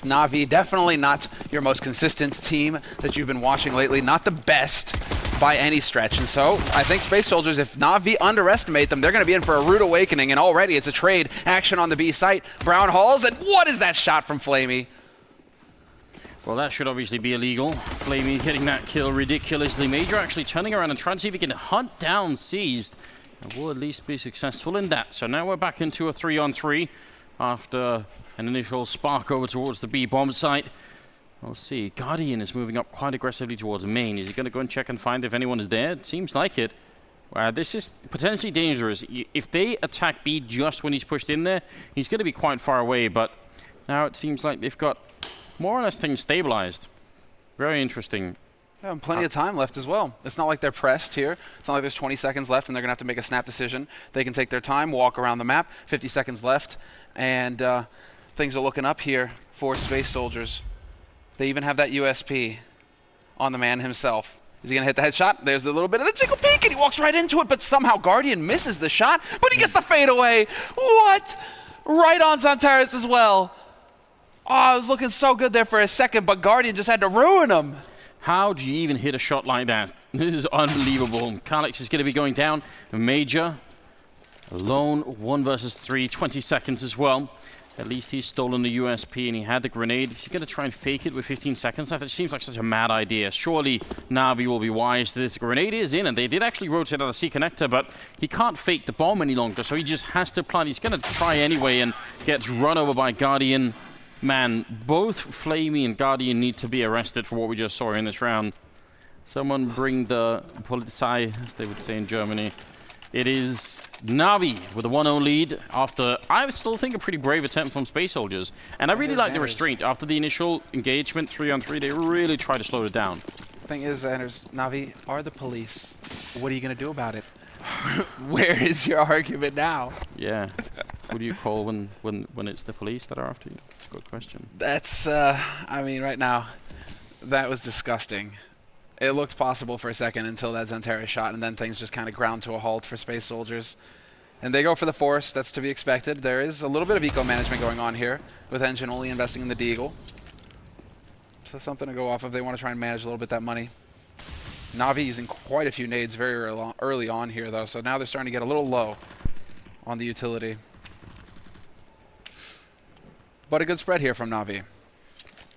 NaVi, definitely not your most consistent team that you've been watching lately. Not the best by any stretch. And so I think Space Soldiers, if NaVi underestimate them, they're going to be in for a rude awakening. And already it's a trade action on the B site. Brown Halls, and what is that shot from Flamey? Well, that should obviously be illegal. Flamey getting that kill ridiculously. Major actually turning around and trying to see if he can hunt down Seized. And will at least be successful in that. So now we're back into a 3-on-3 after an initial spark over towards the B bomb site. We'll see. Guardian is moving up quite aggressively towards main. Is he going to go and check and find if anyone is there? It seems like it. This is potentially dangerous. If they attack B just when he's pushed in there, he's going to be quite far away. But now it seems like they've got more or less things stabilized. Very interesting. Yeah, and plenty of time left as well. It's not like they're pressed here. It's not like there's 20 seconds left and they're going to have to make a snap decision. They can take their time, walk around the map. 50 seconds left, and things are looking up here for Space Soldiers. They even have that USP on the man himself. Is he going to hit the headshot? There's a little bit of the jiggle peek, and he walks right into it, but somehow Guardian misses the shot, but he gets the fade away. What? Right on Zantaris as well. Oh, it was looking so good there for a second, but Guardian just had to ruin him. How do you even hit a shot like that? This is unbelievable. Calyx is going to be going down. Major, alone, 1 versus 3, 20 seconds as well. At least he's stolen the USP and he had the grenade. Is he going to try and fake it with 15 seconds left? It seems like such a mad idea. Surely NaVi will be wise to this. Grenade is in, and they did actually rotate out a C connector, but he can't fake the bomb any longer, so he just has to plant. He's going to try anyway and gets run over by Guardian. Man, both Flamey and Guardian need to be arrested for what we just saw in this round. Someone bring the Polizei, as they would say in Germany. It is NaVi with a 1-0 lead after, I still think, a pretty brave attempt from Space Soldiers. And I really like the restraint. After the initial engagement, 3-on-3, they really try to slow it down. The thing is, Anders, NaVi are the police. What are you going to do about it? Where is your argument now? Yeah. Who do you call when it's the police that are after you? It's a good question. That's, I mean, right now, that was disgusting. It looked possible for a second until that Zantaris shot, and then things just kind of ground to a halt for Space Soldiers. And they go for the Force. That's to be expected. There is a little bit of eco management going on here, with Engine only investing in the Deagle. So that's something to go off of. They want to try and manage a little bit that money. NaVi using quite a few nades very early on here, though, so now they're starting to get a little low on the utility. But a good spread here from NaVi.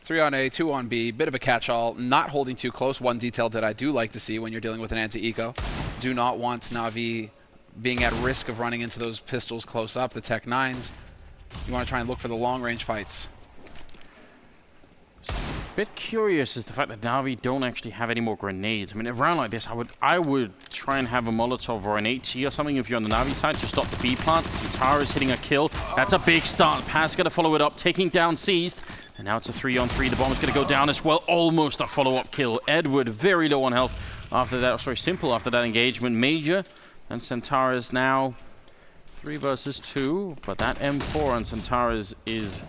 3 on A, 2 on B, bit of a catch-all, not holding too close. One detail that I do like to see when you're dealing with an anti-eco. Do not want NaVi being at risk of running into those pistols close up, the Tech 9s. You want to try and look for the long-range fights. Bit curious is the fact that NaVi don't actually have any more grenades. I mean, in a round like this, I would try and have a Molotov or an HE or something if you're on the NaVi side to stop the B plant. Sitara is hitting a kill. That's a big start. Pass going to follow it up, taking down Seized. And now it's a 3-on-3. The bomb is going to go down as well. Almost a follow-up kill. Edward very low on health after that. Sorry, Simple after that engagement. Major and Centaurus now 3 versus 2. But that M4 on Centaurus is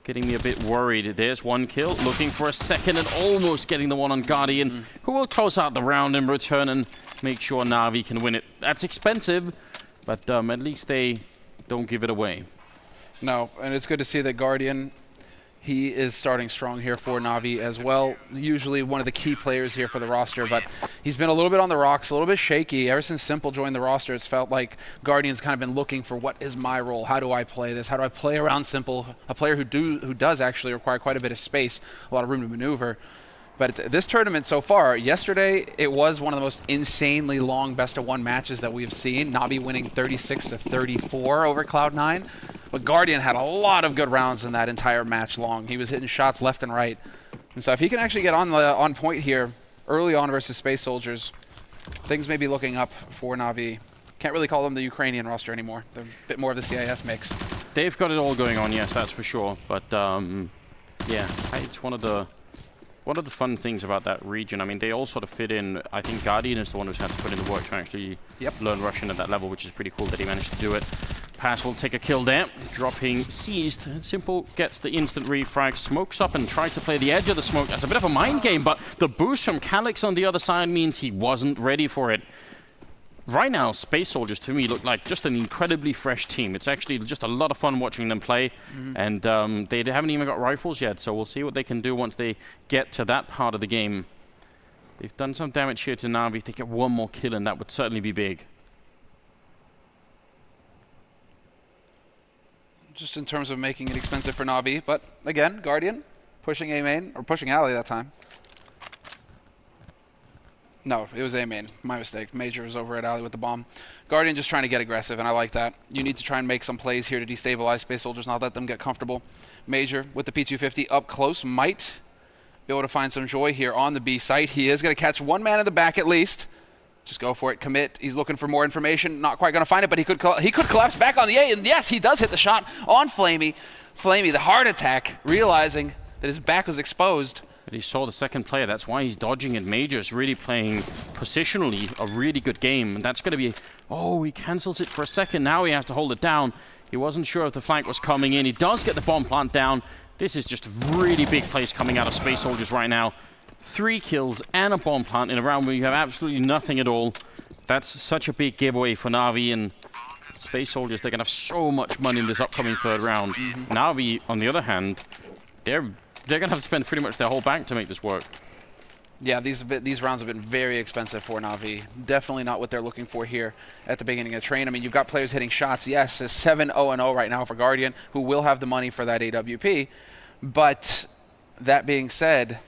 getting me a bit worried. There's one kill. Looking for a second and almost getting the one on Guardian, who will close out the round in return and make sure NaVi can win it. That's expensive, but at least they don't give it away. No, and it's good to see that Guardian, he is starting strong here for NaVi as well. Usually one of the key players here for the roster, but he's been a little bit on the rocks, a little bit shaky. Ever since Simple joined the roster, it's felt like Guardian's kind of been looking for what is my role? How do I play this? How do I play around Simple? A player who does actually require quite a bit of space, a lot of room to maneuver. But this tournament so far, yesterday, it was one of the most insanely long best-of-1 matches that we've seen. NaVi winning 36-34 over Cloud9. But Guardian had a lot of good rounds in that entire match long. He was hitting shots left and right. And so if he can actually get on point here early on versus Space Soldiers, things may be looking up for NaVi. Can't really call them the Ukrainian roster anymore. They're a bit more of the CIS mix. They've got it all going on, yes, that's for sure. But yeah, it's one of the fun things about that region. I mean, they all sort of fit in. I think Guardian is the one who's had to put in the work to actually learn Russian at that level, which is pretty cool that he managed to do it. Pass will take a kill there, dropping Seized. Simple gets the instant refrag, smokes up and tries to play the edge of the smoke. That's a bit of a mind game, but the boost from Calyx on the other side means he wasn't ready for it. right now, Space Soldiers to me look like just an incredibly fresh team. It's actually just a lot of fun watching them play, and they haven't even got rifles yet, so we'll see what they can do once they get to that part of the game. They've done some damage here to NaVi. If they get one more kill, and that would certainly be big. Just in terms of making it expensive for NaVi, but again, Guardian pushing A main, or pushing alley that time. No, it was A main. My mistake. Major was over at alley with the bomb. Guardian just trying to get aggressive, and I like that. You need to try and make some plays here to destabilize Space Soldiers, not let them get comfortable. Major with the P250 up close might be able to find some joy here on the B site. He is going to catch one man in the back at least. Just go for it, commit. He's looking for more information. Not quite going to find it, but he could collapse back on the A, and yes, he does hit the shot on Flamey. Flamey, the heart attack, realizing that his back was exposed. But he saw the second player. That's why he's dodging it. Major's really playing positionally a really good game, and that's going to be... Oh, he cancels it for a second. Now he has to hold it down. He wasn't sure if the flank was coming in. He does get the bomb plant down. This is just really big plays coming out of Space Soldiers right now. 3 kills and a bomb plant in a round where you have absolutely nothing at all. That's such a big giveaway for NaVi, and Space Soldiers, they're going to have so much money in this upcoming third round. NaVi, on the other hand, they're going to have to spend pretty much their whole bank to make this work. Yeah, these rounds have been very expensive for NaVi. Definitely not what they're looking for here at the beginning of train. I mean, you've got players hitting shots. Yes, it's 7-0-0 right now for Guardian, who will have the money for that AWP. But that being said,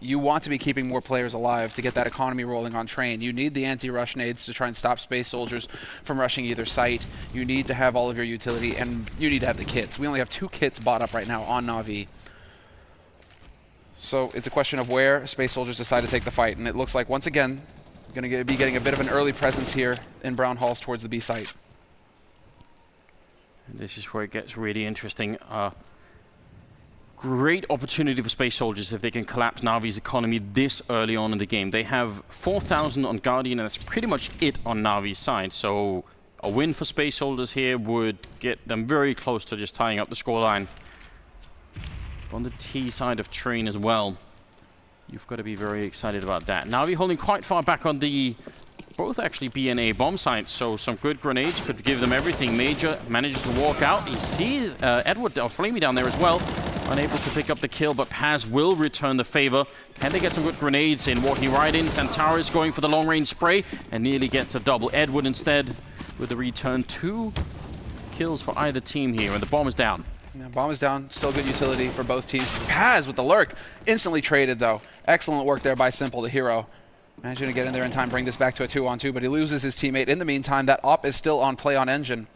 you want to be keeping more players alive to get that economy rolling on train. You need the anti-rush nades to try and stop Space Soldiers from rushing either site. You need to have all of your utility, and you need to have the kits. We only have 2 kits bought up right now on NaVi. So it's a question of where Space Soldiers decide to take the fight. And it looks like, once again, going to be getting a bit of an early presence here in Brown Halls towards the B site. This is where it gets really interesting. Great opportunity for Space Soldiers if they can collapse NaVi's economy this early on in the game. They have 4,000 on Guardian, and that's pretty much it on NaVi's side. So a win for Space Soldiers here would get them very close to just tying up the scoreline. On the T side of train as well, you've got to be very excited about that. NaVi holding quite far back on the both actually B and A bomb sites, so some good grenades could give them everything. Major manages to walk out. He sees Edward or Flamey down there as well, unable to pick up the kill, but Paz will return the favor. Can they get some good grenades in? Walking right in, Santaris going for the long range spray and nearly gets a double. Edward instead with the return. 2 kills for either team here, and the bomb is down. Yeah, bomb is down. Still good utility for both teams. Paz with the lurk. Instantly traded, though. Excellent work there by Simple, the hero. Managing to get in there in time, bring this back to a 2-on-2, but he loses his teammate. In the meantime, that op is still on play on Engine.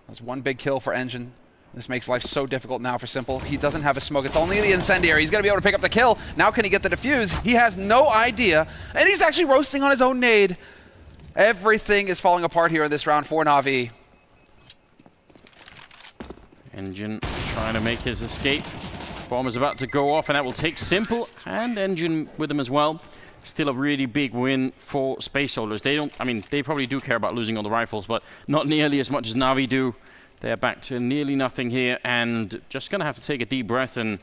That's 1 big kill for Engine. This makes life so difficult now for Simple. He doesn't have a smoke. It's only the incendiary. He's going to be able to pick up the kill. Now can he get the defuse? He has no idea. And he's actually roasting on his own nade. Everything is falling apart here in this round for NaVi. Engine trying to make his escape. Bomb is about to go off, and that will take Simple and Engine with him as well. Still a really big win for Space Soldiers. They don't, I mean, they probably do care about losing all the rifles, but not nearly as much as NaVi do. They're back to nearly nothing here, and just gonna have to take a deep breath and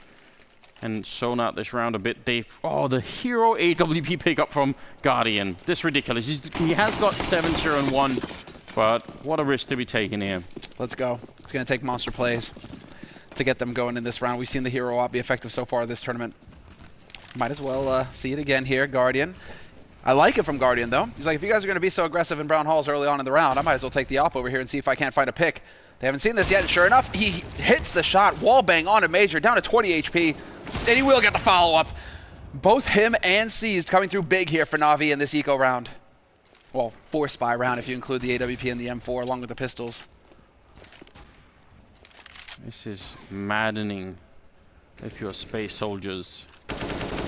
zone out this round a bit. Oh, the hero AWP pickup from Guardian. This is ridiculous. He has got 7-0-1. But what a risk to be taking here. Let's go. It's going to take monster plays to get them going in this round. We've seen the hero op be effective so far this tournament. Might as well see it again here, Guardian. I like it from Guardian, though. He's like, if you guys are going to be so aggressive in Brown Halls early on in the round, I might as well take the op over here and see if I can't find a pick. They haven't seen this yet, and sure enough, he hits the shot. Wallbang on a Major, down to 20 HP, and he will get the follow-up. Both him and Seized coming through big here for NaVi in this eco round. Well, 4 spy round if you include the AWP and the M4 along with the pistols. This is maddening if you're Space Soldiers.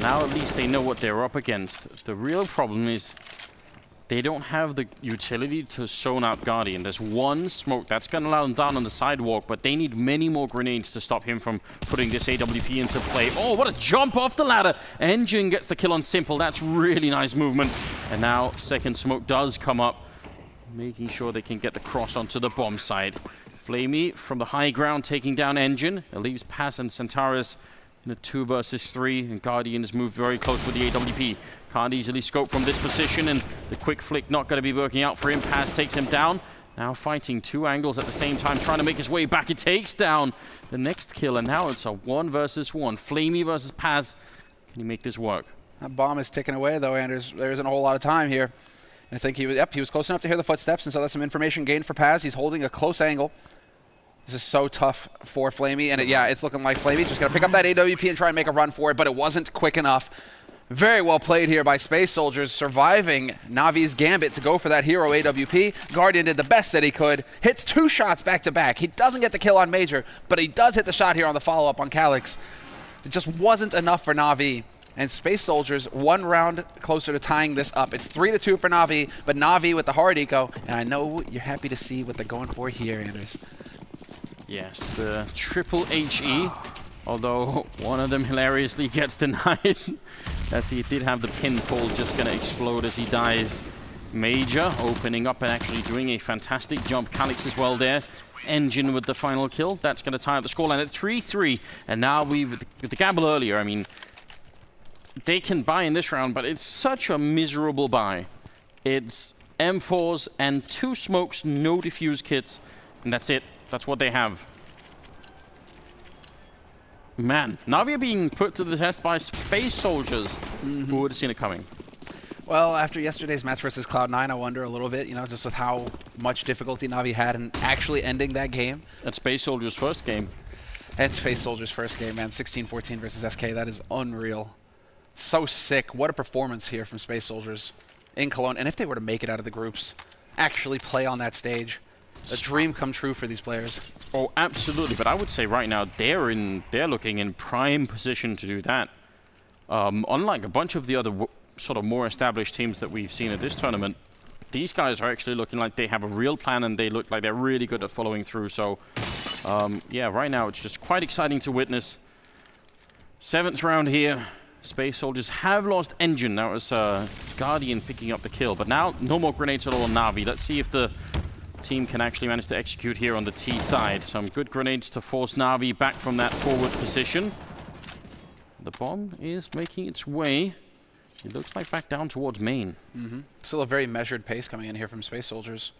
Now at least they know what they're up against. The real problem is they don't have the utility to zone out Guardian. There's 1 smoke that's going to allow them down on the sidewalk, but they need many more grenades to stop him from putting this AWP into play. Oh, what a jump off the ladder. Engine gets the kill on Simple. That's really nice movement. And now second smoke does come up, making sure they can get the cross onto the bomb side. Flamey from the high ground taking down Engine. It leaves Paz and Santaris in a 2 versus 3, and Guardian has moved very close with the AWP. Can't easily scope from this position, and the quick flick not going to be working out for him. Paz takes him down. Now fighting 2 angles at the same time, trying to make his way back. He takes down the next kill, and now it's a 1 versus 1. Flamey versus Paz. Can he make this work? That bomb is ticking away, though, Anders. There isn't a whole lot of time here. And I think he was close enough to hear the footsteps, and so that's some information gained for Paz. He's holding a close angle. This is so tough for Flamey, and it's looking like Flamey's just going to pick up that AWP and try and make a run for it, but it wasn't quick enough. Very well played here by Space Soldiers, surviving NaVi's gambit to go for that hero AWP. Guardian did the best that he could, hits 2 shots back-to-back. He doesn't get the kill on Major, but he does hit the shot here on the follow-up on Calyx. It just wasn't enough for NaVi. And Space Soldiers 1 round closer to tying this up. It's 3-2 for NaVi, but NaVi with the hard eco, and I know you're happy to see what they're going for here, Anders. Yes, the triple HE, although one of them hilariously gets denied, as he did have the pin pull just going to explode as he dies. Major opening up and actually doing a fantastic jump. Calyx as well there. Engine with the final kill. That's going to tie up the scoreline at 3-3. And now with the gamble earlier, I mean, they can buy in this round, but it's such a miserable buy. It's M4s and 2 smokes, no defuse kits, and that's it. That's what they have. Man, NaVi are being put to the test by Space Soldiers. Who would have seen it coming? Well, after yesterday's match versus Cloud9, I wonder a little bit, just with how much difficulty NaVi had in actually ending that game. That's Space Soldiers' first game. It's Space Soldiers' first game, man. 16-14 versus SK. That is unreal. So sick. What a performance here from Space Soldiers in Cologne. And if they were to make it out of the groups, actually play on that stage, a dream come true for these players. Oh, absolutely. But I would say right now they're looking in prime position to do that. Unlike a bunch of the other sort of more established teams that we've seen at this tournament, these guys are actually looking like they have a real plan, and they look like they're really good at following through. So, yeah, right now it's just quite exciting to witness. 7th round here. Space Soldiers have lost Engine. That was Guardian picking up the kill. But now, no more grenades at all on NaVi. Let's see if the team can actually manage to execute here on the T side. Some good grenades to force NaVi back from that forward position. The bomb is making its way. It looks like back down towards main. Still a very measured pace coming in here from Space Soldiers.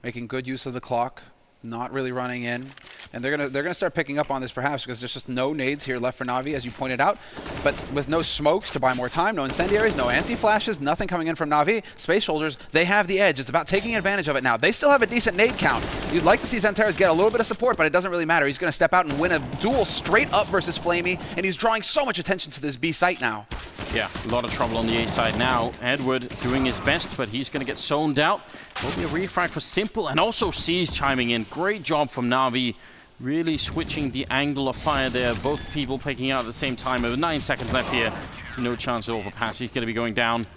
Making good use of the clock. Not really running in. And they're gonna start picking up on this perhaps because there's just no nades here left for NaVi, as you pointed out. But with no smokes to buy more time, no incendiaries, no anti-flashes, nothing coming in from NaVi, Space Soldiers, they have the edge. It's about taking advantage of it now. They still have a decent nade count. You'd like to see Xantares get a little bit of support, but it doesn't really matter. He's gonna step out and win a duel straight up versus Flamey, and he's drawing so much attention to this B site now. Yeah, a lot of trouble on the A side now. Edward doing his best, but he's going to get zoned out. Will be a refrag for Simple, and also C's chiming in. Great job from NaVi, really switching the angle of fire there. Both people picking out at the same time. With 9 seconds left here, no chance at all for Pass. He's going to be going down.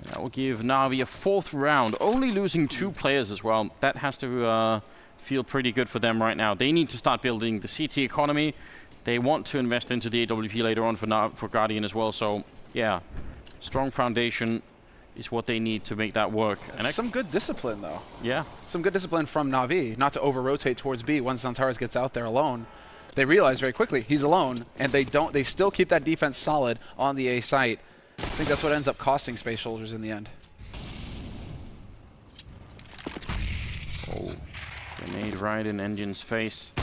That will give NaVi a 4th round, only losing 2 players as well. That has to feel pretty good for them right now. They need to start building the CT economy. They want to invest into the AWP later on for Guardian as well, so yeah, strong foundation is what they need to make that work. And some good discipline, though. Yeah. Some good discipline from NaVi, not to over-rotate towards B once Xantares gets out there alone. They realize very quickly he's alone, and they still keep that defense solid on the A site. I think that's what ends up costing Space Soldiers in the end. Oh, grenade right in Engine's face.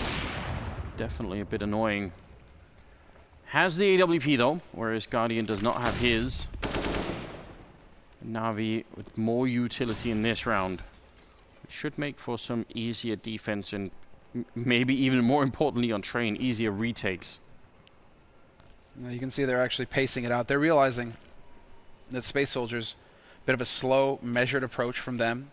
Definitely a bit annoying. Has the AWP though, whereas Guardian does not have his. NaVi with more utility in this round. It should make for some easier defense and maybe even more importantly on train, easier retakes. Now you can see they're actually pacing it out. They're realizing that Space Soldiers, a bit of a slow, measured approach from them.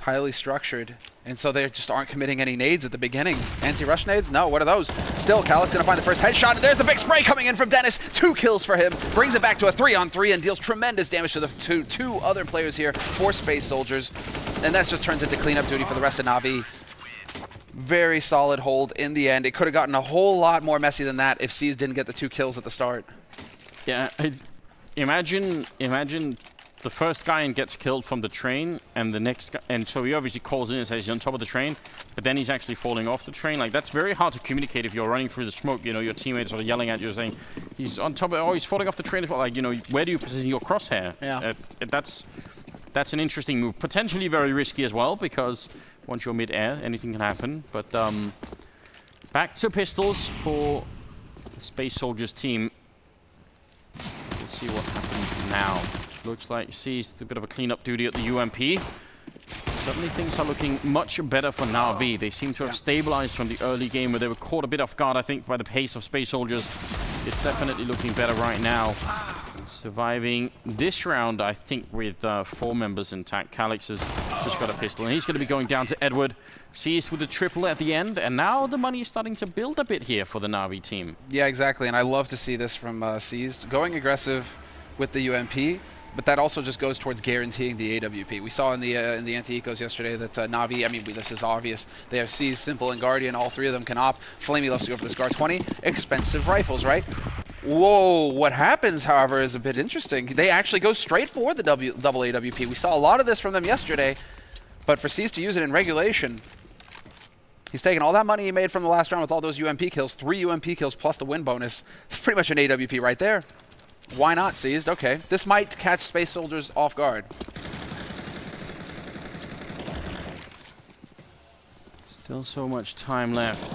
Highly structured, and so they just aren't committing any nades at the beginning. Anti-rush nades? No, what are those? Still, Calyx gonna find the first headshot, and there's the big spray coming in from Dennis. 2 kills for him, brings it back to a 3-on-3 and deals tremendous damage to the two other players here for Space Soldiers. And that just turns into cleanup duty for the rest of NaVi. Very solid hold in the end. It could have gotten a whole lot more messy than that if C's didn't get the 2 kills at the start. Yeah, imagine the first guy and gets killed from the train, and the next guy, and so he obviously calls in and says he's on top of the train, but then he's actually falling off the train. Like, that's very hard to communicate if you're running through the smoke. You know, your teammates are yelling at you saying he's on top of, oh, he's falling off the train as well. Like, you know, where do you position your crosshair? Yeah. That's an interesting move, potentially very risky as well, because once you're mid-air, anything can happen. But back to pistols for the Space Soldiers team. We'll see what happens now. Looks like C's a bit of a cleanup duty at the UMP. Suddenly things are looking much better for NaVi. They seem to have stabilized from the early game where they were caught a bit off guard, I think, by the pace of Space Soldiers. It's definitely looking better right now. Surviving this round, I think, with 4 members intact. Calix has just got a pistol, and he's going to be going down to Edward. Seized with the triple at the end, and now the money is starting to build a bit here for the NaVi team. Yeah, exactly, and I love to see this from Seized. Going aggressive with the UMP, but that also just goes towards guaranteeing the AWP. We saw in the anti-ecos yesterday that NaVi, I mean, this is obvious. They have Seized, Simple, and Guardian. All 3 of them can op. Flamey loves to go for the Scar 20. Expensive rifles, right? Whoa, what happens, however, is a bit interesting. They actually go straight for the double AWP. We saw a lot of this from them yesterday, but for Seized to use it in regulation, he's taking all that money he made from the last round with all those UMP kills, 3 UMP kills plus the win bonus. It's pretty much an AWP right there. Why not, Seized? Okay. This might catch Space Soldiers off guard. Still so much time left.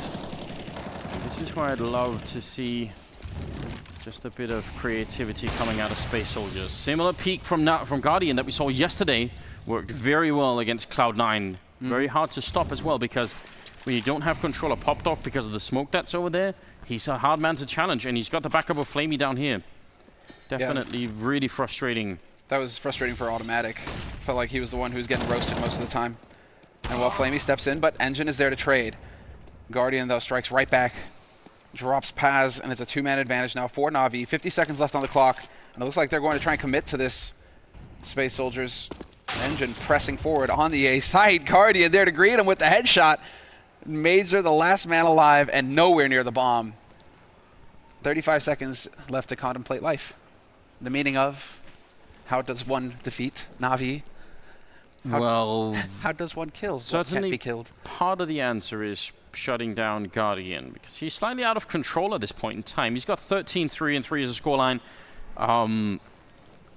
This is where I'd love to see just a bit of creativity coming out of Space Soldiers. Similar peak from Guardian that we saw yesterday worked very well against Cloud9. Very hard to stop as well, because when you don't have control of Pop Dog because of the smoke that's over there, he's a hard man to challenge, and he's got the backup of Flamey down here. Definitely really frustrating. That was frustrating for Automatic. Felt like he was the one who was getting roasted most of the time. And well, Flamey steps in, but Engine is there to trade. Guardian, though, strikes right back. Drops Paz, and it's a 2-man advantage now for NaVi. 50 seconds left on the clock, and it looks like they're going to try and commit to this. Space Soldiers. Engine pressing forward on the A side. Guardian there to greet him with the headshot. Major, the last man alive, and nowhere near the bomb. 35 seconds left to contemplate life. The meaning of, how does one defeat NaVi? How does one kill? Certainly, can't be killed? Part of the answer is shutting down Guardian, because he's slightly out of control at this point in time. He's got 13-3 and 3 as a scoreline.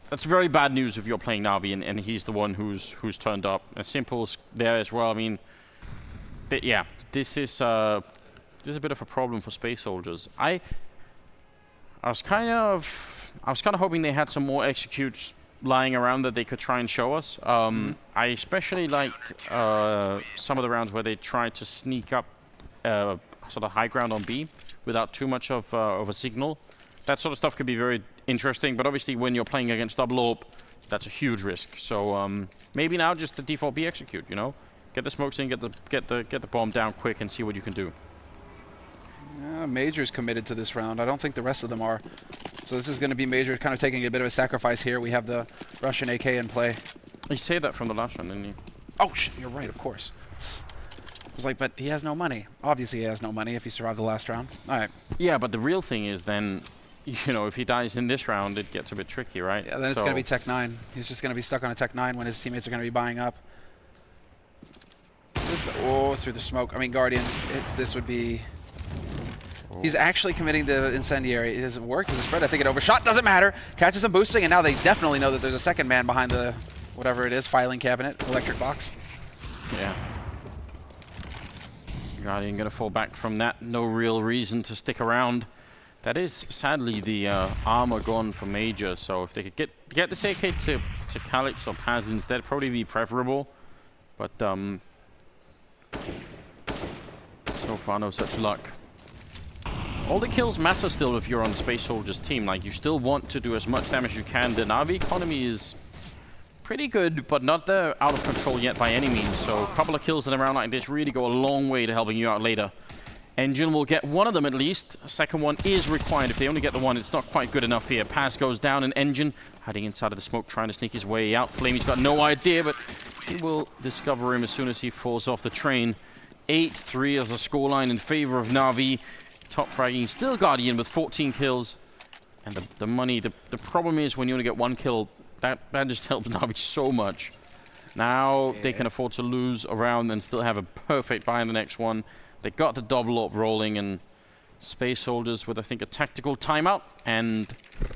That's very bad news if you're playing NaVi and he's the one who's turned up. Simple's there as well. I mean, but yeah, this is a bit of a problem for Space Soldiers. I was kind of hoping they had some more executes lying around that they could try and show us. I especially liked some of the rounds where they tried to sneak up sort of high ground on B without too much of a signal. That sort of stuff could be very interesting, but obviously when you're playing against double AWP, that's a huge risk. So maybe now just the default B execute, you know, get the smokes in, get the bomb down quick, and see what you can do. Major's committed to this round. I don't think the rest of them are. So this is going to be Major kind of taking a bit of a sacrifice here. We have the Russian AK in play. You say that from the last one, didn't you? Oh, shit, you're right, of course. I was like, but he has no money. Obviously he has no money if he survived the last round. All right. Yeah, but the real thing is then, you know, if he dies in this round, it gets a bit tricky, right? Yeah, then it's going to be Tech 9. He's just going to be stuck on a Tech 9 when his teammates are going to be buying up. Through the smoke. I mean, Guardian, this would be... He's actually committing the incendiary. It doesn't work. Does it spread? I think it overshot. Doesn't matter. Catches him boosting, and now they definitely know that there's a second man behind the, whatever it is, filing cabinet, electric box. Yeah. Guardian going to fall back from that. No real reason to stick around. That is, sadly, the armor gone for Major, so if they could get this AK to Calix or Paz instead, probably be preferable. But, so far, no such luck. All the kills matter still if you're on Space Soldiers team. Like, you still want to do as much damage as you can. The NaVi economy is pretty good, but not out of control yet by any means. So a couple of kills in a round like this really go a long way to helping you out later. Engine will get one of them at least. A second one is required. If they only get the one, it's not quite good enough here. Pass goes down, and Engine hiding inside of the smoke, trying to sneak his way out. Flamey's got no idea, but he will discover him as soon as he falls off the train. 8-3 as a scoreline in favor of NaVi. Top fragging, still Guardian with 14 kills. And the money, the problem is when you only get one kill that just helps NaVi so much. Now they can afford to lose a round and still have a perfect buy in the next one. They got the double up rolling, and Space Soldiers with, I think, a tactical timeout and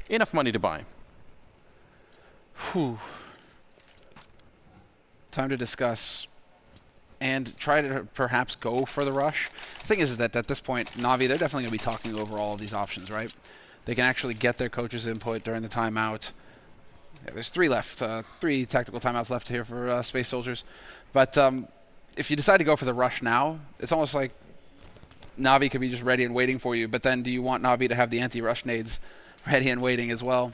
enough money to buy. Whew. Time to discuss and try to perhaps go for the rush. The thing is that at this point, NaVi, they're definitely going to be talking over all of these options, right? They can actually get their coach's input during the timeout. Yeah, there's 3 left, 3 tactical timeouts left here for Space Soldiers. But if you decide to go for the rush now, it's almost like NaVi could be just ready and waiting for you. But then do you want NaVi to have the anti-rush nades ready and waiting as well?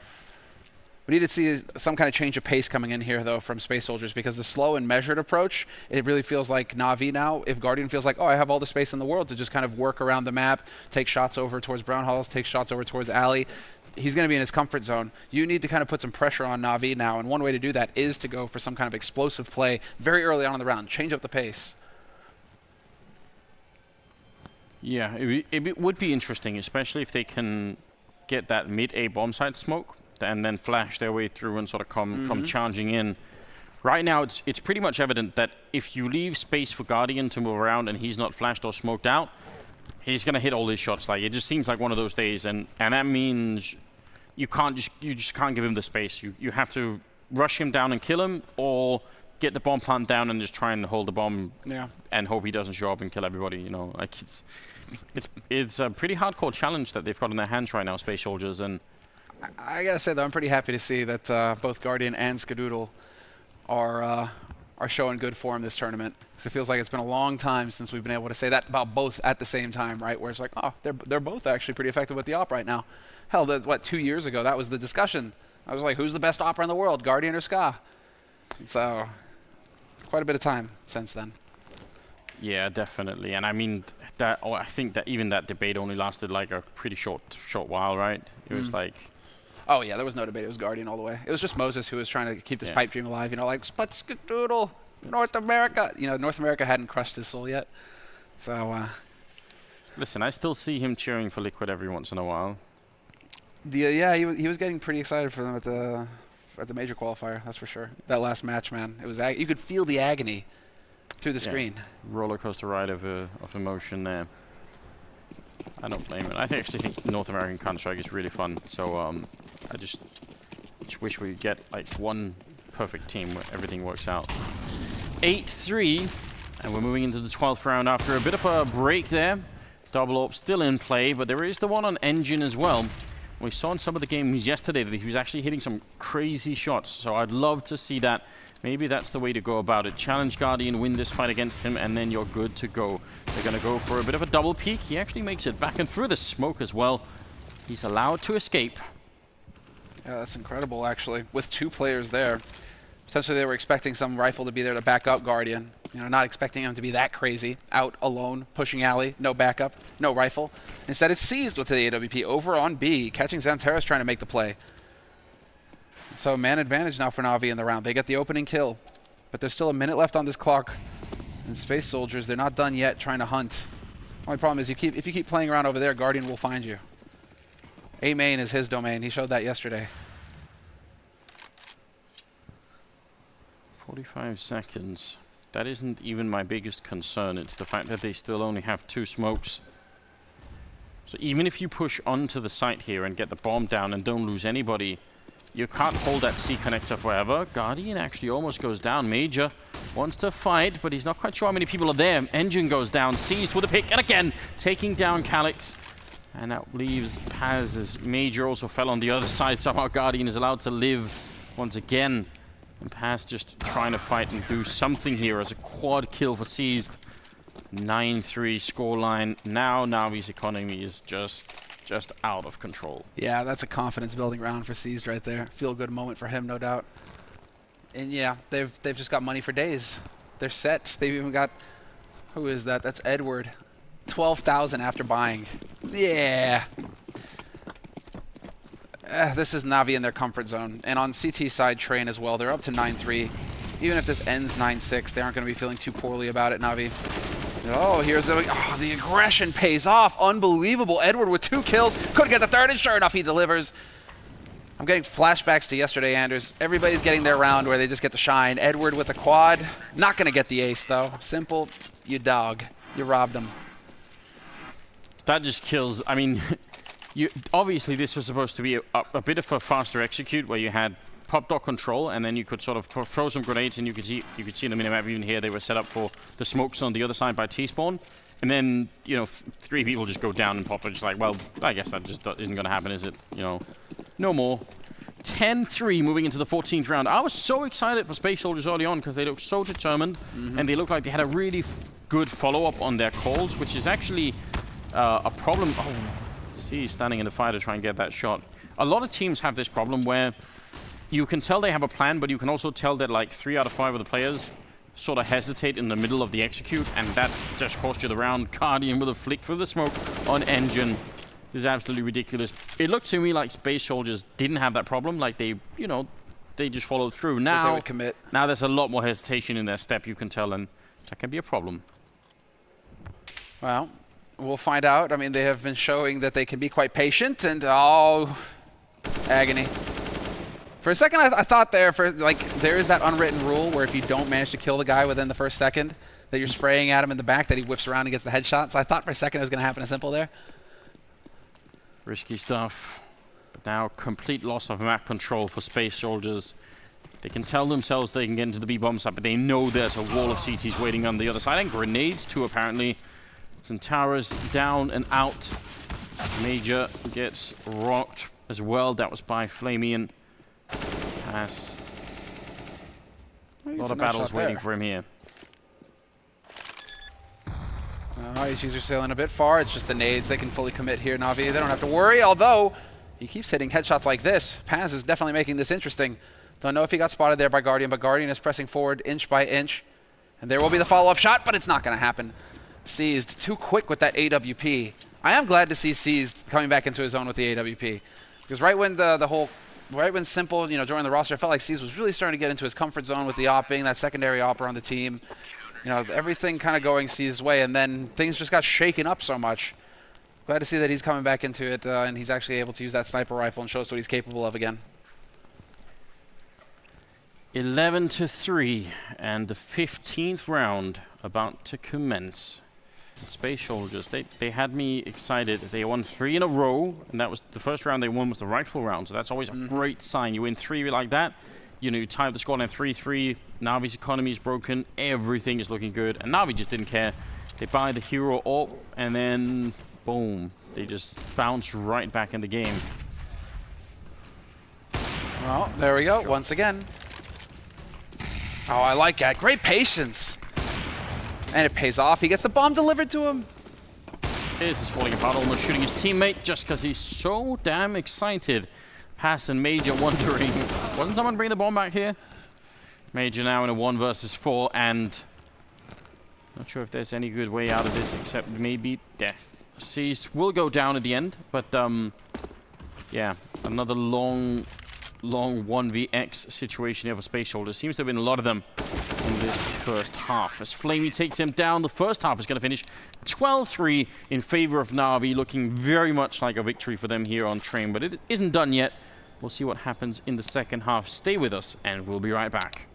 We need to see some kind of change of pace coming in here, though, from Space Soldiers, because the slow and measured approach, it really feels like NaVi now. If Guardian feels like, oh, I have all the space in the world to just kind of work around the map, take shots over towards Brown Halls, take shots over towards Alley, he's going to be in his comfort zone. You need to kind of put some pressure on NaVi now, and one way to do that is to go for some kind of explosive play very early on in the round. Change up the pace. Yeah, it would be interesting, especially if they can get that mid-A bomb site smoke and then flash their way through and sort of come charging in. Right now, it's pretty much evident that if you leave space for Guardian to move around and he's not flashed or smoked out, he's going to hit all his shots. Like, it just seems like one of those days, and that means you just can't give him the space. You have to rush him down and kill him, or get the bomb plant down and just try and hold the bomb and hope he doesn't show up and kill everybody. You know, like it's a pretty hardcore challenge that they've got in their hands right now, Space Soldiers. And I gotta say though, I'm pretty happy to see that both Guardian and Skadoodle are showing good form this tournament. Because it feels like it's been a long time since we've been able to say that about both at the same time, right? Where it's like, oh, they're both actually pretty effective with the op right now. Hell, what, 2 years ago, that was the discussion. I was like, who's the best opera in the world, Guardian or Ska? So, quite a bit of time since then. Yeah, definitely. And I mean, I think that even that debate only lasted like a pretty short while, right? It was like... Oh, yeah, there was no debate. It was Guardian all the way. It was just Moses who was trying to keep this pipe dream alive, you know, like, but Skadoodle, North America. You know, North America hadn't crushed his soul yet. So, listen, I still see him cheering for Liquid every once in a while. Yeah, he was getting pretty excited for them at the major qualifier, that's for sure. That last match, man, it was you could feel the agony through the screen. Roller coaster ride of emotion there. I don't blame it. I actually think North American Counter-Strike is really fun. So I just wish we could get like one perfect team where everything works out. 8-3, and we're moving into the 12th round after a bit of a break there. Double AWP still in play, but there is the one on Engine as well. We saw in some of the games yesterday that he was actually hitting some crazy shots, so I'd love to see that. Maybe that's the way to go about it. Challenge Guardian, win this fight against him, and then you're good to go. They're going to go for a bit of a double peek. He actually makes it back and through the smoke as well. He's allowed to escape. Yeah, that's incredible, actually. With 2 players there. Essentially, they were expecting some rifle to be there to back up Guardian. You know, not expecting him to be that crazy. Out alone, pushing alley, no backup, no rifle. Instead, it's seized with the AWP over on B, catching Xanteras trying to make the play. So man advantage now for NaVi in the round. They get the opening kill, but there's still a minute left on this clock. And Space Soldiers, they're not done yet trying to hunt. Only problem is if you keep playing around over there, Guardian will find you. A main is his domain. He showed that yesterday. 45 seconds. That isn't even my biggest concern. It's the fact that they still only have 2 smokes. So even if you push onto the site here and get the bomb down and don't lose anybody, you can't hold that C connector forever. Guardian actually almost goes down. Major wants to fight, but he's not quite sure how many people are there. Engine goes down, seized with a pick, and again, taking down Calyx. And that leaves Paz as Major also fell on the other side. Somehow Guardian is allowed to live once again. And Paz just trying to fight and do something here as a quad kill for Seized. 9-3 scoreline. Now NaVi's economy is just out of control. Yeah, that's a confidence building round for Seized right there. Feel good moment for him, no doubt. And yeah, they've just got money for days. They're set. They've even got, who is that? That's Edward. 12,000 after buying. Yeah. This is NaVi in their comfort zone. And on CT side, Train as well. They're up to 9-3. Even if this ends 9-6, they aren't going to be feeling too poorly about it, NaVi. Oh, here's the aggression pays off. Unbelievable. Edward with 2 kills. Couldn't get the 3rd, and sure enough, he delivers. I'm getting flashbacks to yesterday, Anders. Everybody's getting their round where they just get to shine. Edward with the quad. Not going to get the ace, though. Simple, you dog. You robbed him. That just kills. I mean, obviously this was supposed to be a bit of a faster execute where you had pop dot control, and then you could sort of throw some grenades, and you could see in the minimap even here they were set up for the smokes on the other side by T-spawn. And then, you know, 3 people just go down and pop. It's just like, well, I guess that just isn't going to happen, is it? You know, no more. 10-3 moving into the 14th round. I was so excited for Space Soldiers early on because they looked so determined, and they looked like they had a really good follow-up on their calls, which is actually a problem. Oh, see, he's standing in the fire to try and get that shot. A lot of teams have this problem where you can tell they have a plan, but you can also tell that like 3 out of 5 of the players sort of hesitate in the middle of the execute, and that just cost you the round. Guardian with a flick through the smoke on Engine. This is absolutely ridiculous. It looked to me like Space Soldiers didn't have that problem. Like they, you know, they just followed through. Now, they would commit. Now there's a lot more hesitation in their step, you can tell, and that can be a problem. Well, we'll find out. I mean, they have been showing that they can be quite patient, and oh, agony. For a second, I thought there is that unwritten rule where if you don't manage to kill the guy within the first second, that you're spraying at him in the back, that he whips around and gets the headshot. So I thought for a second it was going to happen in Simple there. Risky stuff. But now complete loss of map control for Space Soldiers. They can tell themselves they can get into the B-bomb site, but they know there's a wall of CTs waiting on the other side. And grenades too, apparently. Centaurus down and out. Major gets rocked as well. That was by Flamian. Pass. A lot of battles waiting for him here. IHGs are sailing a bit far. It's just the nades they can fully commit here, NaVi. They don't have to worry, although he keeps hitting headshots like this. Paz is definitely making this interesting. Don't know if he got spotted there by Guardian, but Guardian is pressing forward inch by inch. And there will be the follow-up shot, but it's not going to happen. Seized too quick with that AWP. I am glad to see Seized coming back into his own with the AWP. Because right when right when Simple, you know, joined the roster, I felt like Seized was really starting to get into his comfort zone with the opping, that secondary opper on the team. You know, everything kind of going Seized's way, and then things just got shaken up so much. Glad to see that he's coming back into it, and he's actually able to use that sniper rifle and show us what he's capable of again. 11-3, and the 15th round about to commence. Space Soldiers, they had me excited. They won 3 in a row, and that was the first round they won was the rightful round, so that's always a great sign. You win 3 like that, you know, you tie up the scoreline 3-3. NaVi's economy is broken, everything is looking good, and NaVi just didn't care. They buy the hero orb, and then boom, they just bounce right back in the game. Well, there we go, once again. Oh, I like that. Great patience. And it pays off. He gets the bomb delivered to him. This is falling apart, almost shooting his teammate just because he's so damn excited. Pass and Major wondering, wasn't someone bringing the bomb back here? Major now in a 1 versus 4, and not sure if there's any good way out of this except maybe death. Seized will go down at the end, but yeah, another long 1vx situation here for Space Soldiers. Seems to have been a lot of them in this first half. As Flamey takes him down, the first half is going to finish 12-3 in favor of NaVi, looking very much like a victory for them here on Train, but it isn't done yet. We'll see what happens in the second half. Stay with us, and we'll be right back.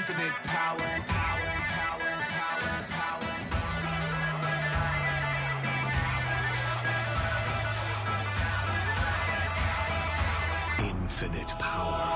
Infinite power, power, power, power, power. Infinite power.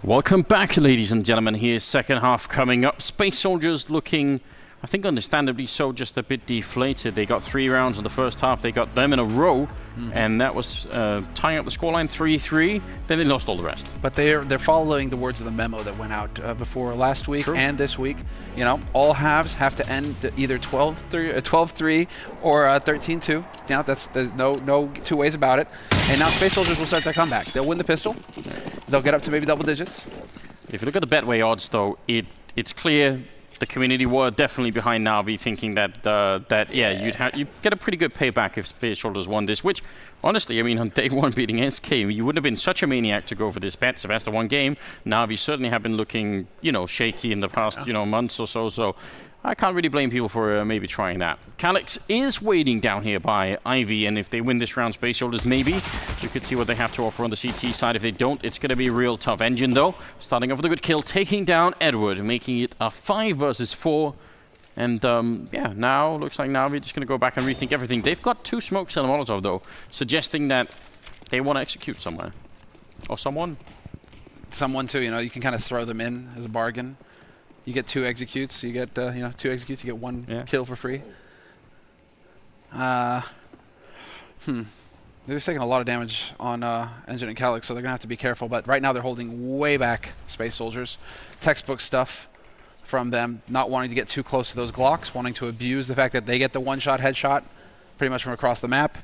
Welcome back, ladies and gentlemen. Here's second half coming up. Space Soldiers looking, I think understandably so, just a bit deflated. They got 3 rounds in the first half. They got them in a row, and that was tying up the scoreline 3-3. Then they lost all the rest. But they're following the words of the memo that went out before last week and this week. You know, all halves have to end either 12-3 or 13-2. You know, there's no two ways about it. And now Space Soldiers will start their comeback. They'll win the pistol. They'll get up to maybe double digits. If you look at the Betway odds, though, it's clear the community were definitely behind NaVi, thinking that you'd get a pretty good payback if Space Soldiers won this. Which, honestly, I mean, on day one beating SK, you wouldn't have been such a maniac to go for this bet. Sebastian won game. NaVi certainly have been looking, shaky in the past, months or so. So I can't really blame people for maybe trying that. Calyx is waiting down here by Ivy, and if they win this round, Space Soldiers maybe. You could see what they have to offer on the CT side. If they don't, it's going to be a real tough engine, though. Starting off with a good kill, taking down Edward, making it a 5 versus 4. And now looks like NaVi just going to go back and rethink everything. They've got 2 smokes and a Molotov, though, suggesting that they want to execute somewhere. Or someone. Someone, too. You can kind of throw them in as a bargain. You get 2 executes. You get 2 executes. You get 1 kill for free. They're just taking a lot of damage on Engine and Calyx, so they're gonna have to be careful. But right now they're holding way back Space Soldiers. Textbook stuff from them, not wanting to get too close to those Glocks, wanting to abuse the fact that they get the one-shot headshot pretty much from across the map.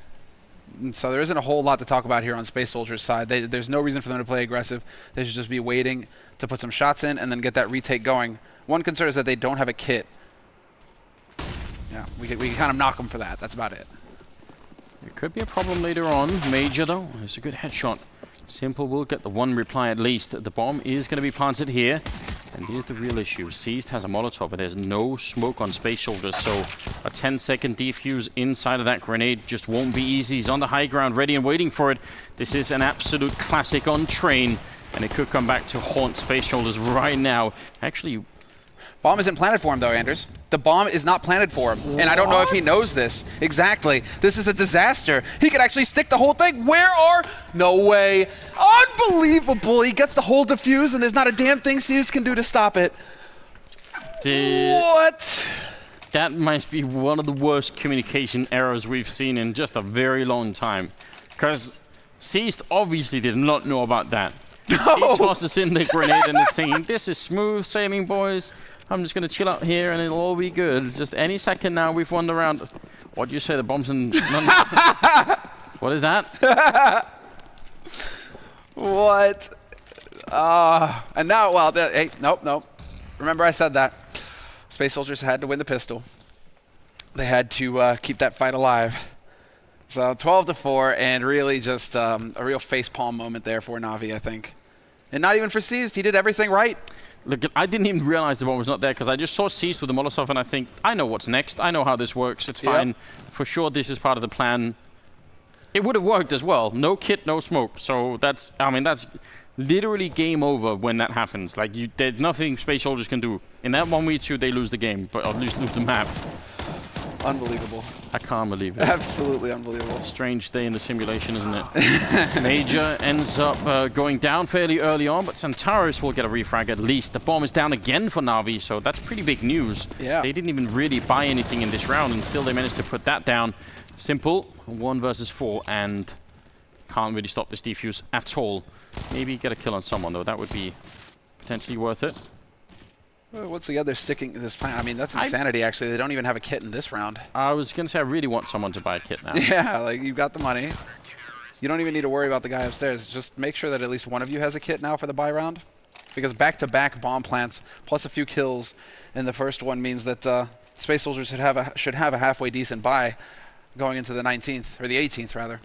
And so there isn't a whole lot to talk about here on Space Soldiers' side. There's no reason for them to play aggressive. They should just be waiting to put some shots in and then get that retake going. One concern is that they don't have a kit. Yeah, we can kind of knock them for that. That's about it. It could be a problem later on. Major, though, it's a good headshot. Simple will get the 1 reply at least. The bomb is going to be planted here. And here's the real issue. Seized has a Molotov, but there's no smoke on Space Soldiers, so a 10-second defuse inside of that grenade just won't be easy. He's on the high ground, ready and waiting for it. This is an absolute classic on train, and it could come back to haunt Space Soldiers right now. Actually, bomb isn't planted for him, though, Anders. The bomb is not planted for him. What? And I don't know if he knows this. Exactly. This is a disaster. He could actually stick the whole thing. No way. Unbelievable. He gets the whole defuse, and there's not a damn thing Seized can do to stop it. What? That might be one of the worst communication errors we've seen in just a very long time. Because Seized obviously did not know about that. No. He tosses in the grenade and is saying, "This is smooth sailing, boys. I'm just going to chill out here and it'll all be good. Just any second now, we've won the round." What do you say? The bomb's in... What is that? What? And now, well, hey, nope. Remember I said that. Space Soldiers had to win the pistol. They had to keep that fight alive. So 12-4, and really just a real facepalm moment there for NaVi, I think. And not even for Seized. He did everything right. Look, I didn't even realize the bomb was not there because I just saw Seized with the Molotov and I think, I know what's next. I know how this works. It's fine. Yep. For sure, this is part of the plan. It would have worked as well. No kit, no smoke. So that's literally game over when that happens. Like, there's nothing Space Soldiers can do. In that 1v2, they lose the game, but or lose the map. Unbelievable. I can't believe it. Absolutely unbelievable. Strange day in the simulation, isn't it? Major ends up going down fairly early on, but Saranthus will get a refrag at least. The bomb is down again for NaVi, so that's pretty big news. Yeah. They didn't even really buy anything in this round, and still they managed to put that down. Simple, 1 versus 4, and can't really stop this defuse at all. Maybe get a kill on someone, though. That would be potentially worth it. Well, once again, they're sticking to this plan. I mean, that's insanity, actually. They don't even have a kit in this round. I was going to say, I really want someone to buy a kit now. Yeah, like, you've got the money. You don't even need to worry about the guy upstairs. Just make sure that at least one of you has a kit now for the buy round. Because back-to-back bomb plants, plus a few kills in the first one means that Space Soldiers should have a halfway decent buy going into the 19th, or the 18th, rather.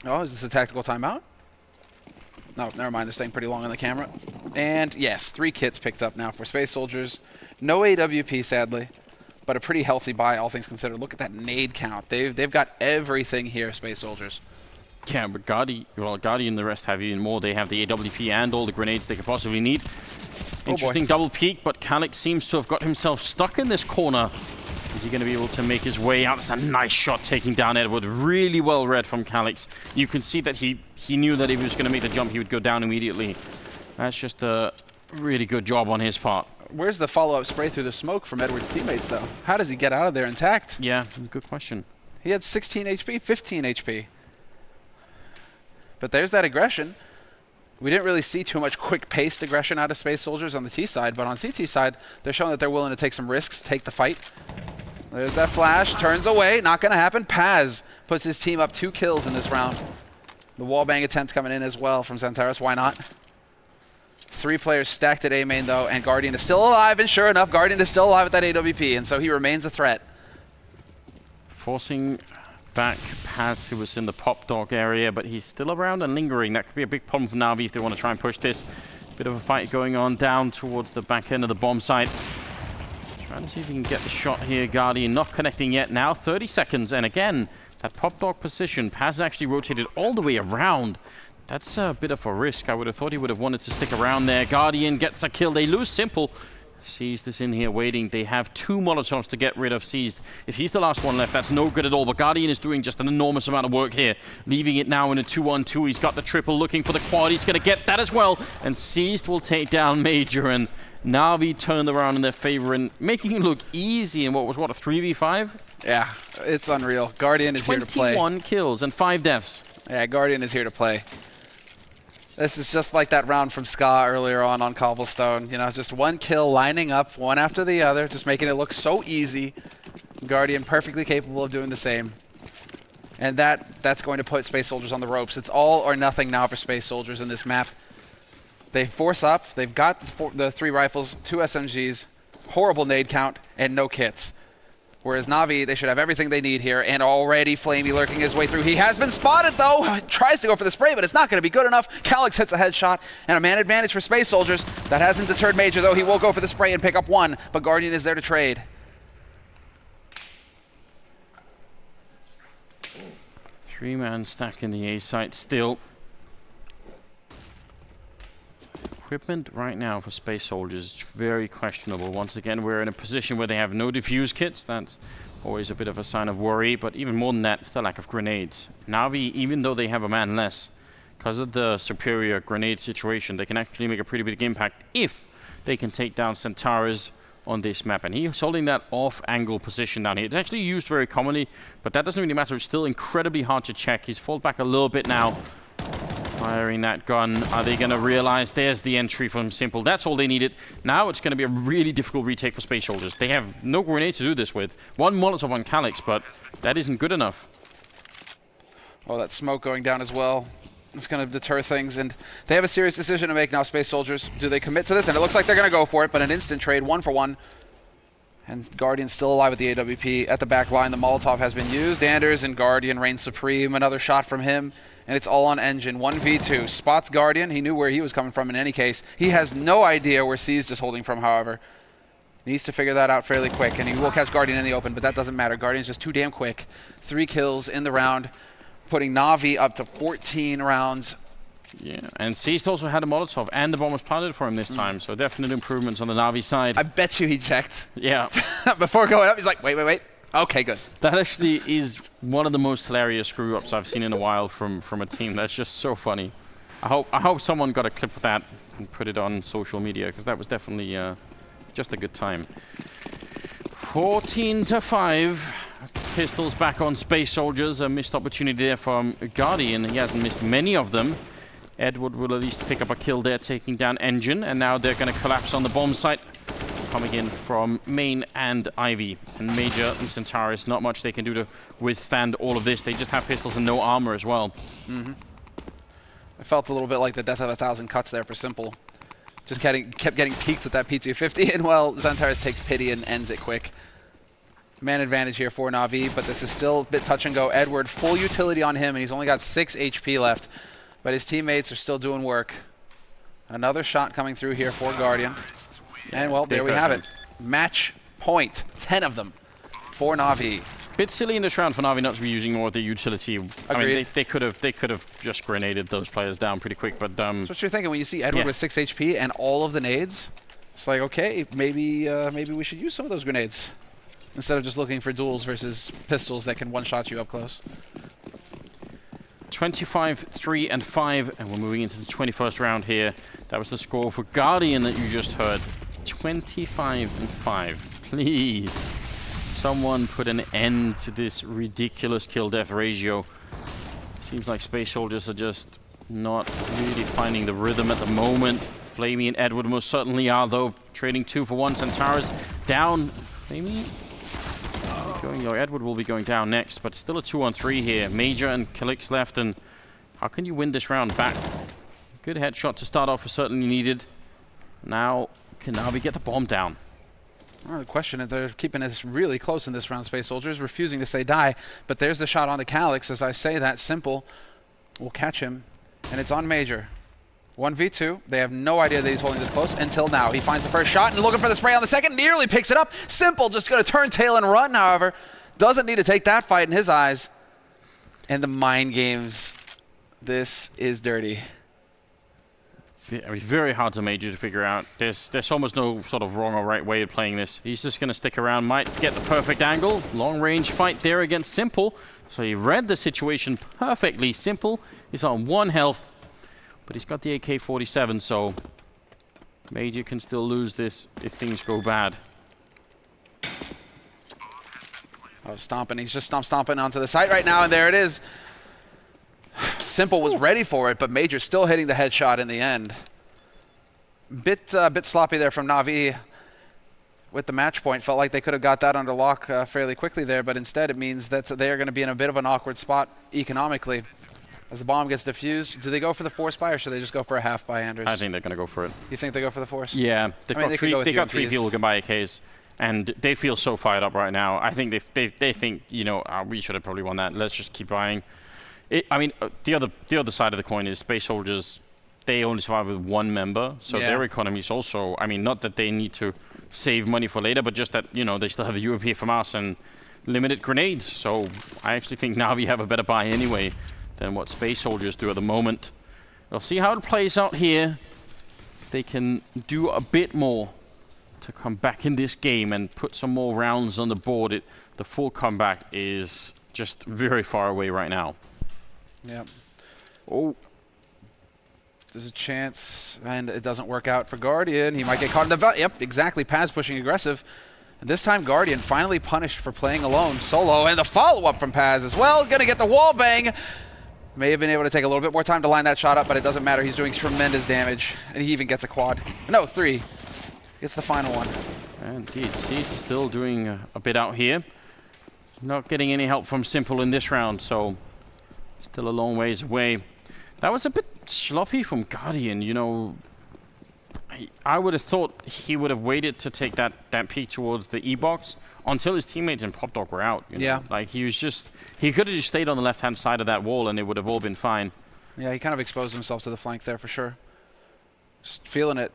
Oh, is this a tactical timeout? No, never mind. They're staying pretty long on the camera. And yes, 3 kits picked up now for Space Soldiers. No AWP, sadly, but a pretty healthy buy, all things considered. Look at that nade count. They've got everything here, Space Soldiers. Yeah, but Guardian and the rest have even more. They have the AWP and all the grenades they could possibly need. Interesting double peek, but Calyx seems to have got himself stuck in this corner. Is he going to be able to make his way out? It's a nice shot taking down Edward. Really well read from Calyx. You can see that he knew that if he was going to make the jump, he would go down immediately. That's just a really good job on his part. Where's the follow-up spray through the smoke from Edward's teammates, though? How does he get out of there intact? Yeah, good question. He had 16 HP, 15 HP. But there's that aggression. We didn't really see too much quick-paced aggression out of Space Soldiers on the T side, but on CT side, they're showing that they're willing to take some risks, take the fight. There's that flash, turns away, not going to happen. Paz puts his team up 2 kills in this round. The wallbang attempt coming in as well from Saranthus, why not? 3 players stacked at A main though, and Guardian is still alive, and sure enough, Guardian is still alive at that AWP, and so he remains a threat. Forcing back Paz, who was in the pop dog area, but he's still around and lingering. That could be a big problem for NaVi if they want to try and push this. Bit of a fight going on down towards the back end of the bomb site. Trying to see if he can get the shot here. Guardian not connecting yet. Now 30 seconds, and again, that pop dog position, Paz actually rotated all the way around. That's a bit of a risk. I would have thought he would have wanted to stick around there. Guardian gets a kill. They lose Simple. Seized is in here waiting. They have 2 Molotovs to get rid of Seized. If he's the last one left, that's no good at all. But Guardian is doing just an enormous amount of work here. Leaving it now in a 2-on-2. He's got the triple, looking for the quad. He's going to get that as well. And Seized will take down Major. And NaVi turned around in their favor and making it look easy in what was, what, a 3v5? Yeah, it's unreal. Guardian is here to play. 21 kills and 5 deaths. Yeah, Guardian is here to play. This is just like that round from Ska earlier on Cobblestone. You know, just 1 kill lining up, one after the other, just making it look so easy. Guardian perfectly capable of doing the same. And that's going to put Space Soldiers on the ropes. It's all or nothing now for Space Soldiers in this map. They force up. They've got the 3 rifles, 2 SMGs, horrible nade count, and no kits. Whereas NaVi, they should have everything they need here, and already Flamey lurking his way through. He has been spotted, though. Tries to go for the spray, but it's not going to be good enough. Calyx hits a headshot, and a man advantage for Space Soldiers. That hasn't deterred Major, though. He will go for the spray and pick up 1, but Guardian is there to trade. Three-man stack in the A site still. Equipment right now for Space Soldiers is very questionable. Once again, we're in a position where they have no defuse kits. That's always a bit of a sign of worry, but even more than that, it's the lack of grenades. NaVi, even though they have a man less, because of the superior grenade situation, they can actually make a pretty big impact if they can take down Saranthus on this map. And he's holding that off-angle position down here. It's actually used very commonly, but that doesn't really matter. It's still incredibly hard to check. He's falled back a little bit now. Firing that gun. Are they going to realize there's the entry from Simple? That's all they needed. Now it's going to be a really difficult retake for Space Soldiers. They have no grenade to do this with. 1 Molotov on Calyx, but that isn't good enough. Oh, that smoke going down as well. It's going to deter things, and they have a serious decision to make now, Space Soldiers. Do they commit to this? And it looks like they're going to go for it, but an instant trade, 1 for 1. And Guardian's still alive with the AWP at the back line. The Molotov has been used. Anders and Guardian reign supreme. Another shot from him, and it's all on Engine. 1v2. Spots Guardian. He knew where he was coming from in any case. He has no idea where Seized is holding from, however. Needs to figure that out fairly quick, and he will catch Guardian in the open, but that doesn't matter. Guardian's just too damn quick. 3 kills in the round, putting NaVi up to 14 rounds Yeah, and Seist also had a Molotov, and the bomb was planted for him this time, so definite improvements on the Navi side. I bet you he checked. Yeah. Before going up, he's like, wait. Okay, good. That actually is one of the most hilarious screw-ups I've seen in a while from a team. That's just so funny. I hope someone got a clip of that and put it on social media, because that was definitely just a good time. 14-5. Pistols back on Space Soldiers. A missed opportunity there from Guardian. He hasn't missed many of them. Edward will at least pick up a kill there, taking down Engine, and now they're going to collapse on the bomb site. Coming in from Main and Ivy. And Major and Centaurus, not much they can do to withstand all of this. They just have pistols and no armor as well. Mm-hmm. I felt a little bit like the death of 1,000 cuts there for Simple. Just kept getting peaked with that P250, and well, Centaurus takes pity and ends it quick. Man advantage here for NaVi, but this is still a bit touch and go. Edward, full utility on him, and he's only got 6 HP left. But his teammates are still doing work. Another shot coming through here for Guardian. Yeah, and well, there we have it. Match point. 10 of them for NaVi. Bit silly in this round for NaVi not to be using more of the utility. Agreed. I mean, they could have just grenaded those players down pretty quick, but That's what you're thinking when you see Edward with 6 HP and all of the nades. It's like, okay, maybe we should use some of those grenades instead of just looking for duels versus pistols that can one-shot you up close. 25, 3, and 5, and we're moving into the 21st round here. That was the score for Guardian that you just heard. 25 and 5. Please, someone put an end to this ridiculous kill-death ratio. Seems like Space Soldiers are just not really finding the rhythm at the moment. Flamey and Edward most certainly are, though. Trading 2 for 1. Centaurus down. Flamey? Edward will be going down next, but still a 2-on-3 here. Major and Calix left, and how can you win this round back? Good headshot to start off was certainly needed. Now, can NaVi get the bomb down? Well, the question is, they're keeping this really close in this round, Space Soldiers, refusing to say die, but there's the shot onto Calix. As I say that, Simple will catch him, and it's on Major. 1v2. They have no idea that he's holding this close until now. He finds the first shot and looking for the spray on the second, nearly picks it up. Simple just going to turn tail and run, however. Doesn't need to take that fight in his eyes. And the mind games. This is dirty. Very hard to Major to figure out. There's almost no sort of wrong or right way of playing this. He's just going to stick around, might get the perfect angle. Long range fight there against Simple. So he read the situation perfectly. Simple is on 1 health. But he's got the AK-47, so Major can still lose this if things go bad. Oh, stomping. He's just stomping onto the site right now, and there it is. Simple was ready for it, but Major still hitting the headshot in the end. Bit sloppy there from NaVi with the match point. Felt like they could have got that under lock fairly quickly there, but instead it means that they are going to be in a bit of an awkward spot economically. As the bomb gets defused, do they go for the force buy or should they just go for a half buy, Anders? I think they're going to go for it. You think they go for the force? Yeah, they've got three people who can buy AKs, and they feel so fired up right now. I think they think, you know, we should have probably won that. Let's just keep buying. I mean, the other side of the coin is Space Soldiers. They only survive with 1 member, so their economy is also. I mean, not that they need to save money for later, but just that, you know, they still have the UAP from us and limited grenades. So I actually think NaVi have a better buy anyway than what Space Soldiers do at the moment. We'll see how it plays out here. If they can do a bit more to come back in this game and put some more rounds on the board, the full comeback is just very far away right now. Yep. Oh. There's a chance, and it doesn't work out for Guardian. He might get caught in the belt. Yep, exactly. Paz pushing aggressive. And this time, Guardian finally punished for playing alone, solo, and the follow-up from Paz as well. Gonna get the wall bang. May have been able to take a little bit more time to line that shot up, but it doesn't matter. He's doing tremendous damage, and he even gets a quad. No, 3. Gets the final one. Indeed, Seist is still doing a bit out here. Not getting any help from Simple in this round, so still a long ways away. That was a bit sloppy from Guardian, you know. I would have thought he would have waited to take that peek towards the E-box until his teammates and Pop Dog were out. You know? Yeah. Like, he could have just stayed on the left-hand side of that wall and it would have all been fine. Yeah, he kind of exposed himself to the flank there for sure. Just feeling it.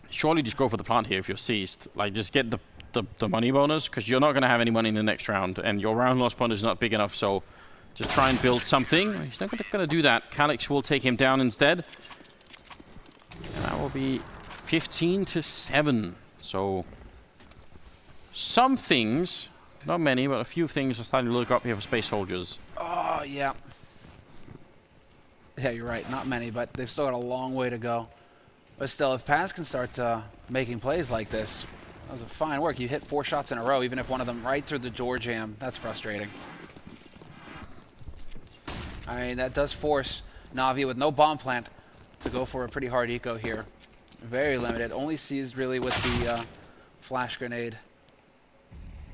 Surely just go for the plant here if you're Seist. Like, just get the money bonus, because you're not going to have any money in the next round, and your round loss bonus is not big enough, so just try and build something. He's not going to do that. Calyx will take him down instead. And that will be 15-7. So some things, not many, but a few things are starting to look up here for Space Soldiers. Oh, yeah. Yeah, you're right. Not many, but they've still got a long way to go. But still, if Paz can start making plays like this, that was a fine work. You hit 4 shots in a row, even if one of them right through the door jam. That's frustrating. I mean, that does force NaVi with no bomb plant to go for a pretty hard eco here. Very limited. Only seized really with the flash grenade.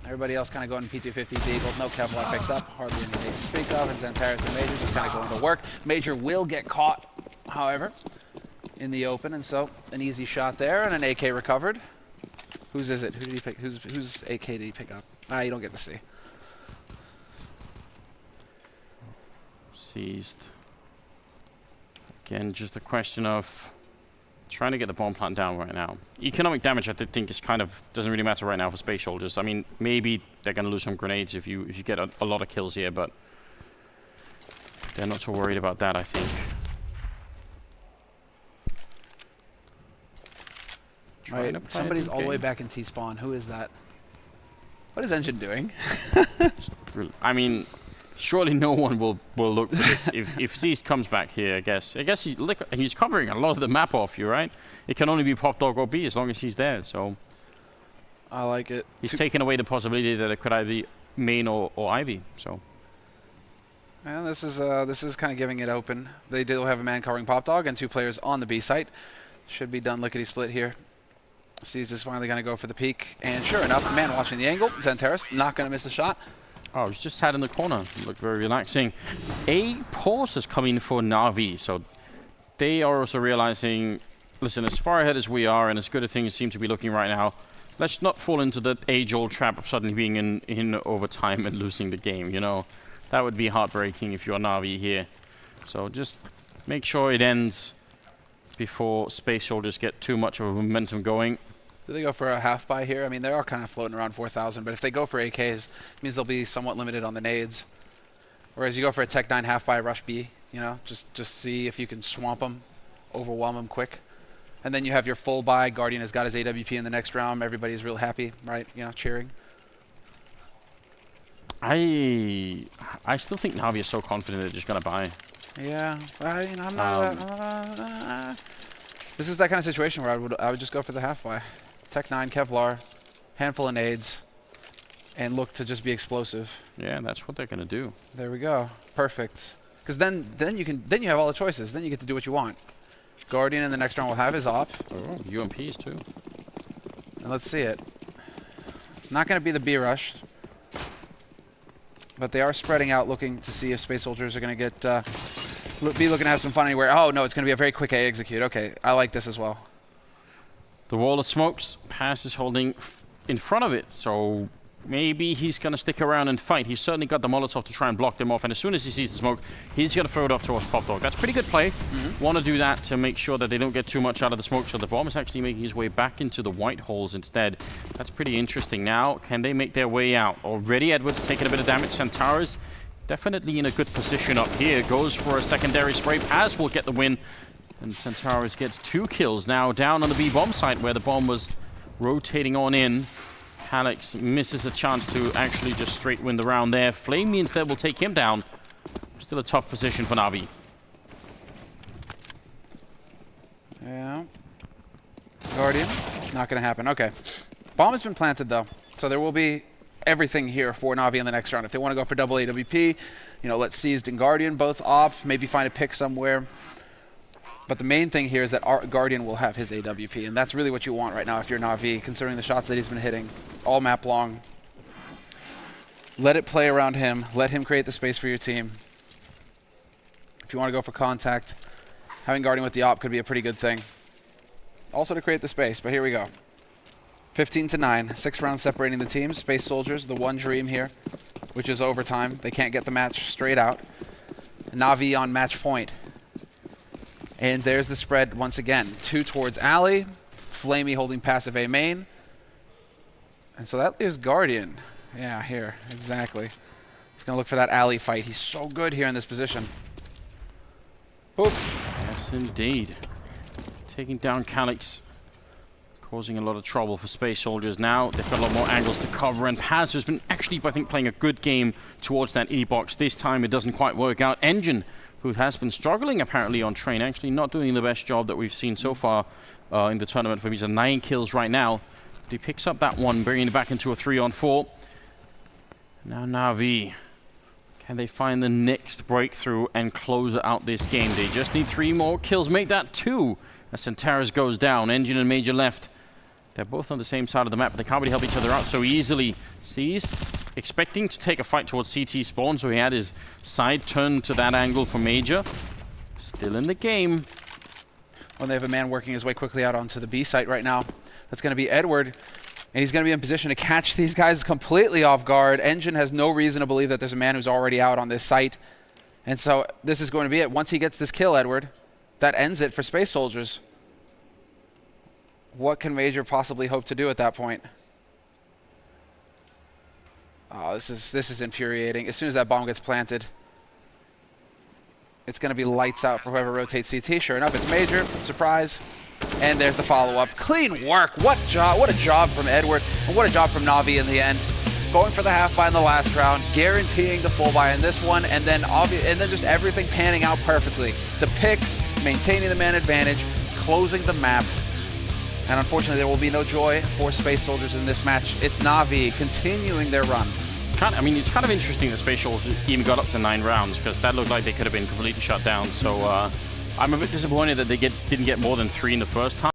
Everybody else kind of going P250 Deagle. No Kevlar picked up. Hardly any to speak of. And Xantares and Major just kind of going to work. Major will get caught, however, in the open. And so an easy shot there and an AK recovered. Whose is it? Who did he pick? Whose AK did he pick up? Ah, you don't get to see. Seized. Again, just a question of trying to get the bomb plant down right now. Economic damage, I think, is kind of doesn't really matter right now for Space Soldiers. I mean, maybe they're going to lose some grenades if you get a lot of kills here, but they're not so worried about that, I think. Right, somebody's all the way back in T-spawn. Who is that? What is Engine doing? I mean, surely no one will look for this. if Seized comes back here, I guess he's covering a lot of the map off you, right? It can only be Pop Dog or B as long as he's there. So I like it. He's taken away the possibility that it could either be main or Ivy. So well, this is kind of giving it open. They do have a man covering Pop Dog and 2 players on the B site. Should be done lickety split here. Seized is finally going to go for the peek, and sure enough, man watching the angle. Xantares not going to miss the shot. oh, he's just had in the corner. Looked very relaxing. A pause has come in for NaVi, so they are also realizing, listen, as far ahead as we are and as good as things seem to be looking right now, let's not fall into the age-old trap of suddenly being in overtime and losing the game, you know. That would be heartbreaking if you're NaVi here. So just make sure it ends before Space Soldiers get too much of a momentum going. Do they go for a half buy here? I mean, they are kind of floating around 4,000, but if they go for AKs, it means they'll be somewhat limited on the nades. Whereas you go for a Tech 9 half buy rush B, you know, just see if you can swamp them, overwhelm them quick. And then you have your full buy. Guardian has got his AWP in the next round. Everybody's real happy, right? You know, cheering. I still think NaVi is so confident they're just going to buy. Yeah, I mean, I'm not. This is that kind of situation where I would just go for the half buy. Tech 9, Kevlar, handful of nades, and look to just be explosive. Yeah, that's what they're going to do. There we go. Perfect. Because then you have all the choices. Then you get to do what you want. Guardian in the next round will have his op. Oh, UMPs too. And let's see it. It's not going to be the B rush. But they are spreading out, looking to see if Space Soldiers are going to get be looking to have some fun anywhere. Oh, no, it's going to be a very quick A execute. Okay, I like this as well. The wall of smokes, Pass is holding in front of it, so maybe he's going to stick around and fight. He's certainly got the Molotov to try and block them off, and as soon as he sees the smoke, he's going to throw it off towards Pop Dog. That's pretty good play. Want to do that to make sure that they don't get too much out of the smoke, so the bomb is actually making his way back into the white holes instead. That's pretty interesting. Now, can they make their way out? Already Edwards taking a bit of damage. Xantares definitely in a good position up here. Goes for a secondary spray. Paz will get the win. And Xantares gets 2 kills now down on the B bomb site where the bomb was rotating on in. Alex misses a chance to actually just straight win the round there. Flamey instead will take him down. Still a tough position for NaVi. Yeah. Guardian. Not going to happen. Okay. Bomb has been planted, though. So there will be everything here for NaVi in the next round. If they want to go for double AWP, you know, let Seized and Guardian both op. Maybe find a pick somewhere. But the main thing here is that our Guardian will have his AWP, and that's really what you want right now if you're NaVi, considering the shots that he's been hitting all map long. Let it play around him. Let him create the space for your team. If you want to go for contact, having Guardian with the op could be a pretty good thing. Also to create the space, but here we go. 15-9, 6 rounds separating the teams. Space Soldiers, the one dream here, which is overtime. They can't get the match straight out. NaVi on match point. And there's the spread once again. 2 towards Alley. Flamey holding passive A main. And so that leaves Guardian. Yeah, here. Exactly. He's going to look for that alley fight. He's so good here in this position. Oop. Yes, indeed. Taking down Calyx, causing a lot of trouble for Space Soldiers now. They've got a lot more angles to cover, and Paz has been actually, I think, playing a good game towards that E-box. This time it doesn't quite work out. Engine, who has been struggling apparently on train, actually not doing the best job that we've seen so far in the tournament for him. He's at 9 kills right now. But he picks up that one, bringing it back into a 3-on-4. Now NaVi. Can they find the next breakthrough and close out this game? They just need 3 more kills, make that 2. As Centauros goes down, Engine and Major left. They're both on the same side of the map, but they can't really help each other out so easily. Seized, expecting to take a fight towards CT spawn, so he had his side turned to that angle for Major. Still in the game. Well, they have a man working his way quickly out onto the B site right now. That's going to be Edward. And he's going to be in position to catch these guys completely off guard. Engine has no reason to believe that there's a man who's already out on this site. And so this is going to be it. Once he gets this kill, Edward, that ends it for Space Soldiers. What can Major possibly hope to do at that point? Oh, this is infuriating. As soon as that bomb gets planted, it's going to be lights out for whoever rotates CT. Sure enough, it's Major. Surprise. And there's the follow-up. Clean work. What job! What a job from Edward, and what a job from NaVi in the end. Going for the half buy in the last round, guaranteeing the full buy in this one, and then just everything panning out perfectly. The picks, maintaining the man advantage, closing the map. And unfortunately, there will be no joy for Space Soldiers in this match. It's NaVi continuing their run. I mean, it's kind of interesting that Space Soldiers even got up to 9 rounds, because that looked like they could have been completely shut down. So I'm a bit disappointed that they didn't get more than 3 in the first time.